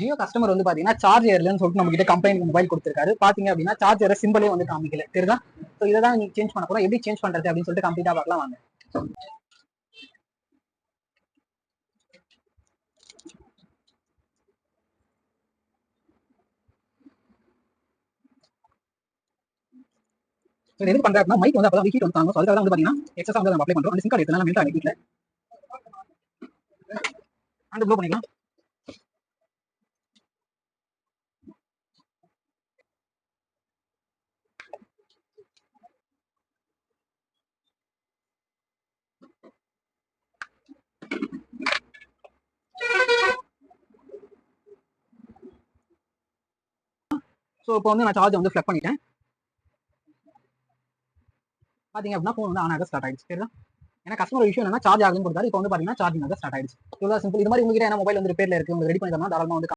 Jio customer வந்து பாத்தீங்கன்னா charge ஏர்லன்னு சொல்லிட்டு நம்ம கிட்ட கம்பெனி மொபைல் கொடுத்துருக்காரு. பாத்தீங்க அப்படின்னா சார்ஜர் சிம்பிளே வந்து காமிக்கல. தெரியுதா? ஸோ இதை தான் நீங்க சேஞ்ச் பண்ண போறோம். எப்படி சேஞ்ச் பண்றது அப்படின்னு சொல்லிட்டு கம்ப்ளீட்டா பார்க்கலாம் வாங்க. இது எது பண்றதுனா மைக் வந்து அப்பதான் ஹீட் வந்து தாங்கும். அதுக்காக வந்து பாத்தீங்கன்னா எக்ஸஸா வந்து நம்ம அப்ளை பண்றோம். அந்த சிம் கார்டு எடுத்தனால மெல்ட் ஆகி வீட்ல அந்த ப்ளோ பண்ணிக்கலாம். ஸோ இப்போ வந்து நான் சார்ஜ் வந்து ஃபிளக் பண்ணிட்டேன். பாத்தீங்க அப்படின்னா ஃபோன் வந்து ஆன் ஆக ஸ்டார்ட் ஆயிடுச்சு. சரிதா? ஏன்னா கஸ்டமர் விஷயம் என்னன்னா சார்ஜ் ஆகுதுன்னு கொடுத்தாரு. இப்போ வந்து பாத்தீங்கன்னா சார்ஜிங் ஆக ஸ்டார்ட் ஆயிடுச்சு. இவ்வளவு சிம்பிள். இது மாதிரி உங்ககிட்ட என்ன மொபைல் வந்து ரிப்பேர்ல இருக்கு, உங்களுக்கு ரெடி பண்ணி தரணும் தாராளமா வந்து